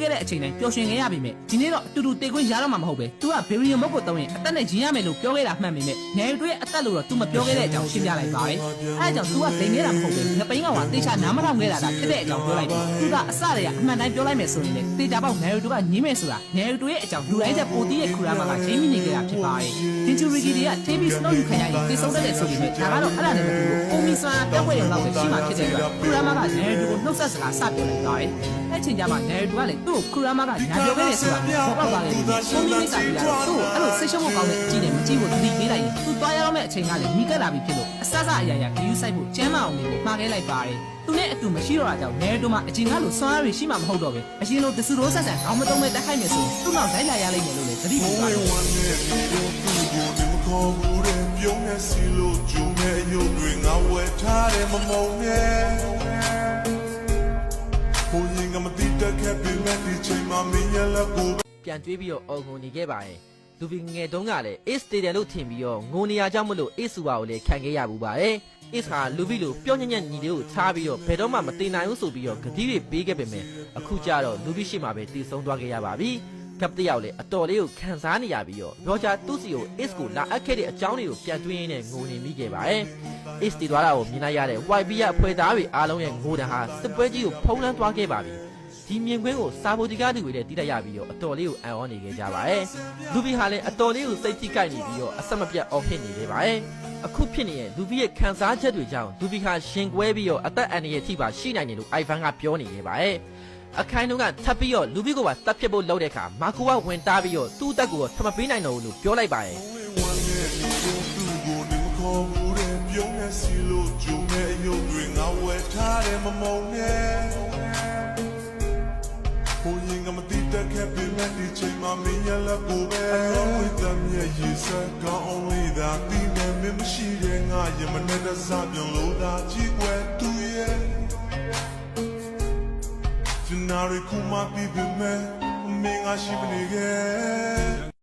ခဲ့တဲ့အချိန်တိုင်းပျော်ရွှင်ခဲ့ရပြီမဲ့ဒီနေ့တော့အတူတူတေခွင့်ရတော့မှာမဟုတ်ပဲသူကဘေရီယံမုတ်ကိုတုံးရင်အသက်နဲ့ဂျင်းရမယ်လို့ပြောခဲ့တာမှန်ပေမဲ့နယ်ယူတို့ရဲ့အသက်လို့တော့သူမပြောခဲ့တဲ့အကြောင်းရှင်းပြလိုက်ပါတယ်အဲအကြောင်းသူကဒိန်ခဲ့တာမဟုတ်ပဲငပိန်းကောင်ကတေချာနားမထောင်ခဲ့တာဖြစ်တဲ့အကြောင်းပြောလိုက်တယ်သူကအစတည်းကအမှန်တိုင်းပြောလိုက်မယ်ဆိုရင်လေတေချာပေါက်နယ်ယူတို့ကညင်းမယ်ဆိုတာနယ်ယူတို့ရဲ့အကြောင်းလူတိုင်းချက်ပိုတီးရဲ့ခူရာမာကဂျင်းမိနေခဲ့တာဖြစ်ပါတယ်ဒင်ချူရီကီတွေကတေးပြီးစတော့ယူခံရရင်တေဆုံးတဲ့ဆိုပြီးမြဲဒါကတော့အဲ့ဒါနဲ့မတူဘူးပုံမီစွာပြောက်ွက်ရုံလောက်ပဲရှိမှဖြစ်တဲ့အတွက်ခူရာမာကနယ်ယူကိုနှုတ်ဆက်စကားစပြောလိုက်ပါတယ်အဲ့ချိန်ကျမှနယ်ယူကလည်းသူ့ကိုခူရာမာကညာပြောခဲ့တယ်ဆိုတာဘောပေါက်သွားတယ်ပုံမီမိတ်ကကြီးကတော့သူ့ကိုအဲ့လိုဆိတ်ရှုံးဖို့ကောင်းတဲ့အကြည့်နဲ့မကြည့်ဖို့သတိပေးလိုက်ရင်သူသွားရတော့မယ့်အချိန်ကလည်းညီးကပ်လာပြီဖြစ်လို့အစစအရာရာဂယူးဆိုင်ဖို့ကျမ်းမအောင်လေးကိုမှားခဲ့လိုက်ပါတယ်သူနဲ့အတူမရှိတော့တာကြောင့်နယ်တိုမှာအချင်းကားလို့စွမ်းအားတွေရှိမှမဟုတ်တော့ပဲအရင်လိုတဆူရိုးဆက်ဆန်ခေါင်းမတုံးမဲ့တက်ခိုက်မယ်ဆိုရင်သူ့နောက်လိုက်လာရလိမ့်မယ်လို့လည်းသတိပေးပါတယ်ပြုံးနေစီလို့ဂျုံနဲ့ရုပ်တွေငါဝယ်ထားတယ်မမုံနဲ့ဘုံရင်ကမတိတက်ခဲ့ပြီးမှဒီချိန်မှာမင်းရလက်ကိုပြန်တွေးပြီးတော့အော်ငုံနေခဲ့ပါရဲ့လူပြီးငယ်တုန်းကလည်း Ace Stadium လို့ထင်ပြီးတော့ငိုနေရကြမလို့ Ace စုပါကိုလည်းခံခဲ့ရဘူးပါတယ် Ace ဟာလူပြီးလို့ပြောညံ့ညံ့ညီလေးကိုထားပြီးတော့ဘယ်တော့မှမတင်နိုင်ဘူးဆိုပြီးတော့ဂတိတွေပေးခဲ့ပေမဲ့အခုကျတော့လူပြီးရှိမှပဲတည်ဆုံးသွားခဲ့ရပါပြီကပ်တယောက်လည်းအတော်လေးကိုခံစားနေရပြီးတော့ရောဂျာသူ့စီကို Ace ကိုလာအပ်ခဲ့တဲ့အကြောင်းတွေကိုပြန်တွေးရင်းနဲ့ငိုနေမိခဲ့ပါတယ် Ace တည်သွားတာကိုမြင်လိုက်ရတဲ့ YB ရအဖွဲ့သားတွေအားလုံးရဲ့ငိုတံဟာစစ်ပွဲကြီးကိုဖုံးလွှမ်းသွားခဲ့ပါပြီဒီမြင်ကွင်းကိုစာပိုဒီကားတွေလည်းတီးလိုက်ရပြီးတော့အတော်လေးကိုအံ့ဩနေခဲ့ကြပါရဲ့လူဘီဟာလည်းအတော်လေးကိုစိတ်ထိကြိုက်နေပြီးတော့အဆက်မပြတ်အော်ဖြစ်နေသေးပါရဲ့အခုဖြစ်နေတဲ့လူဘီရဲ့ခံစားချက်တွေကြောင့်လူဘီဟာရှင်ကွဲပြီးတော့အသက်အန္တရာယ်ထိပါရှိနိုင်တယ်လို့အိုင်ဗန်ကပြောနေခဲ့ပါရဲ့အခိုင်တုန်းကထပ်ပြီးတော့လူဘီကိုပါတတ်ဖြစ်ဖို့လုပ်တဲ့အခါမာကိုကဝင်တားပြီးတော့သူ့အသက်ကိုထမပေးနိုင်တော့ဘူးလို့ပြောလိုက်ပါရဲ့ပြုံးနေစီလို့ဂျုံနဲ့ရုပ်တွေငါဝယ်ထားတယ်မမုံနဲ့ဘုံရင်ကမတိတက်ခဲ့ပြီးမှဒီချိန်မှာမင်းရလက်ကိုပဲအလုံးဝတမ်းရဲ့ရေစက်ကောင်းအောင်လေးသာတီးနေမမရှိတဲ့ငါရမနဲ့တစားပြုံလို့သာကြည့်ွယ်သူရဲ့ဒီနာရီကူမပြီးပြီမဲမင်းငါရှိမနေခဲ့